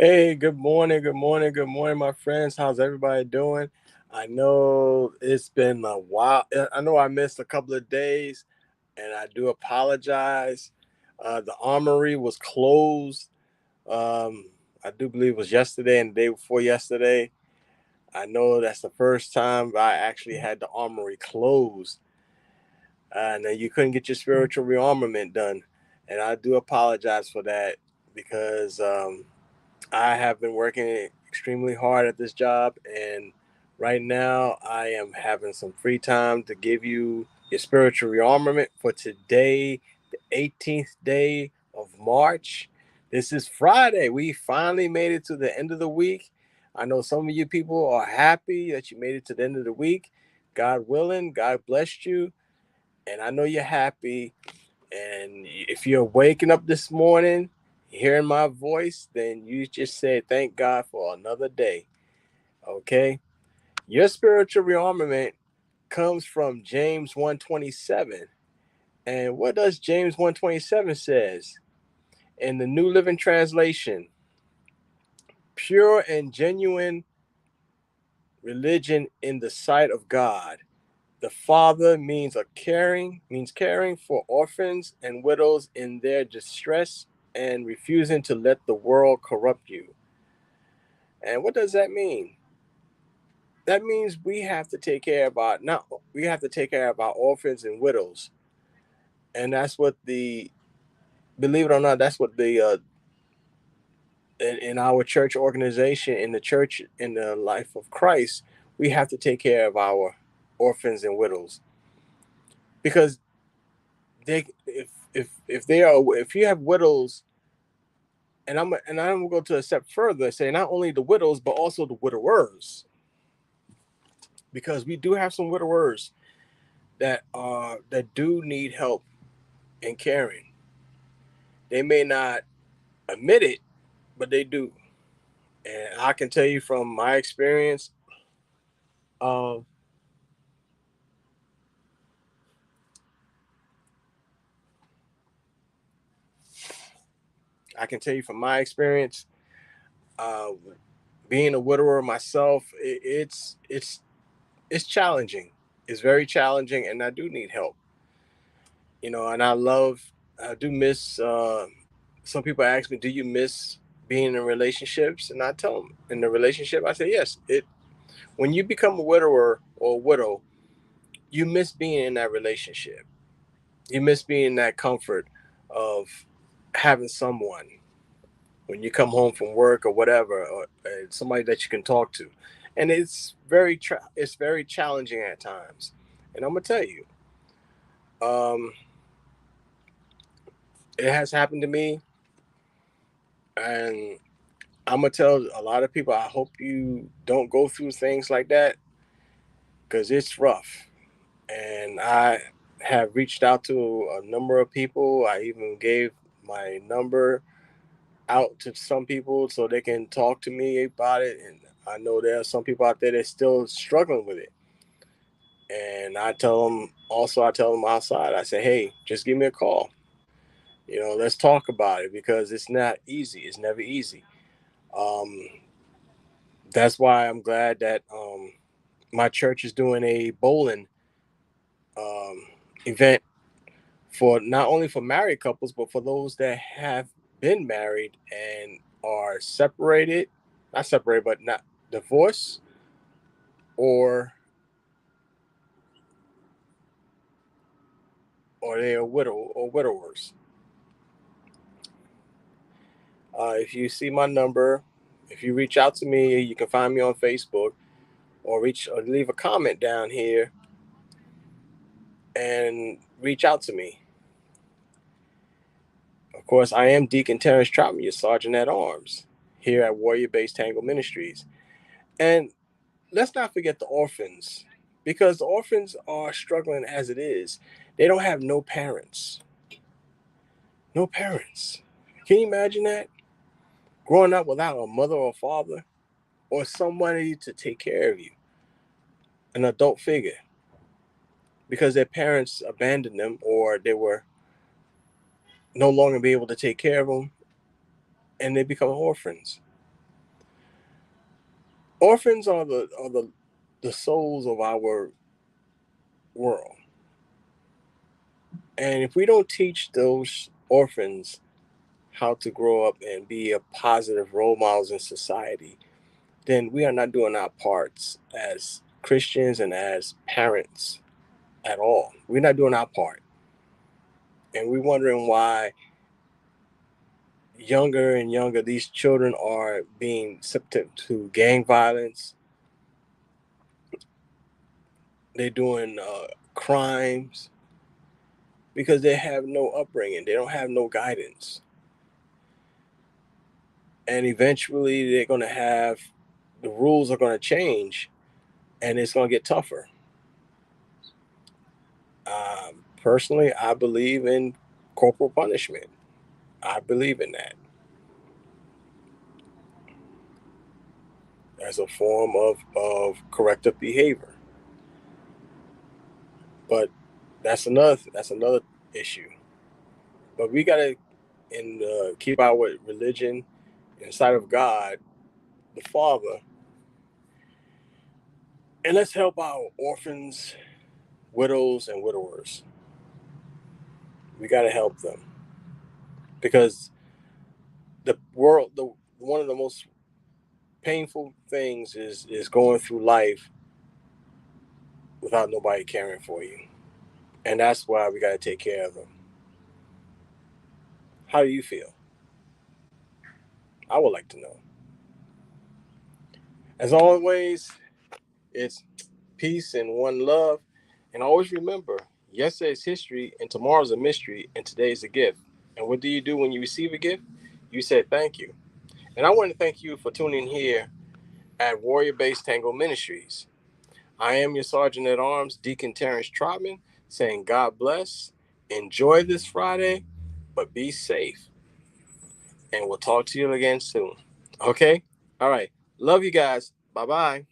Hey, good morning, good morning, good morning, my friends. How's everybody doing? I know it's been a while. I know I missed a couple of days, and I do apologize. The armory was closed. I do believe it was yesterday and the day before yesterday. I know that's the first time I actually had the armory closed, and then you couldn't get your spiritual rearmament done. And I do apologize for that because I have been working extremely hard at this job, and right now I am having some free time to give you your spiritual rearmament for today, the 18th day of March. This is Friday. We finally made it to the end of the week. I know some of you people are happy that you made it to the end of the week. God willing, God blessed you, and I know you're happy. And if you're waking up this morning, hearing my voice, then you just say, thank God for another day. Okay? Your spiritual rearmament comes from James 1:27. And what does James 1:27 says? In the New Living Translation, pure and genuine religion in the sight of God. The Father means caring for orphans and widows in their distress and refusing to let the world corrupt you. And what does that mean? That means we have to take care of our not we have to take care of our orphans and widows. And that's what the believe it or not, that's what the in our church organization, in the church, in the life of Christ, we have to take care of our orphans and widows because they if they are if you have widows, and I'm gonna go to a step further and say not only the widows but also the widowers, because we do have some widowers that do need help and caring. They may not admit it, but they do. And I can tell you from my experience, uh, I can tell you from my experience, uh, being a widower myself, it's challenging. It's very challenging, and I do need help. And I do miss. Some people ask me, "Do you miss being in relationships?" And I tell them, in the relationship, I say, "Yes." When you become a widower or a widow, you miss being in that relationship. You miss being in that comfort of having someone when you come home from work or whatever, or somebody that you can talk to. And it's very challenging at times. And I'm gonna tell you, um, it has happened to me, and I'm gonna tell a lot of people. I hope you don't go through things like that because it's rough. And I have reached out to a number of people. I even gave my number out to some people so they can talk to me about it. And I know there are some people out there that's still struggling with it. And I tell them outside, I say, hey, just give me a call. Let's talk about it because it's not easy. It's never easy. Um, that's why I'm glad that my church is doing a bowling um, event for not only for married couples, but for those that have been married and are separated, not separated, but not divorced, or they are widow or widowers. If you see my number, if you reach out to me, you can find me on Facebook or leave a comment down here and reach out to me. Of course, I am Deacon Terrence Troutman, your Sergeant at Arms here at Warrior Base Tango Ministries. And let's not forget the orphans, because the orphans are struggling as it is. They don't have no parents. No parents. Can you imagine that? Growing up without a mother or father or somebody to take care of you, an adult figure, because their parents abandoned them or they were no longer be able to take care of them and they become orphans. Orphans are the souls of our world. And if we don't teach those orphans how to grow up and be a positive role models in society, then we are not doing our parts as Christians and as parents at all. We're not doing our part. And we're wondering why younger and younger these children are being subject to gang violence. They're doing crimes because they have no upbringing. They don't have no guidance. And eventually they're going to have, the rules are going to change and it's going to get tougher. Personally, I believe in corporal punishment. I believe in that as a form of corrective behavior. But that's another issue. But we gotta keep our religion inside of God, the Father, and let's help our orphans, widows, and widowers. We gotta help them because the one of the most painful things is going through life without nobody caring for you, and that's why we gotta take care of them. How do you feel? I would like to know. As always, it's peace and one love. And always remember, yesterday's history and tomorrow's a mystery and today's a gift. And what do you do when you receive a gift? You say thank you. And I want to thank you for tuning here at Warrior Base Tango Ministries. I am your Sergeant at Arms, Deacon Terrence Trotman, saying God bless. Enjoy this Friday, but be safe. And we'll talk to you again soon. Okay? All right. Love you guys. Bye bye.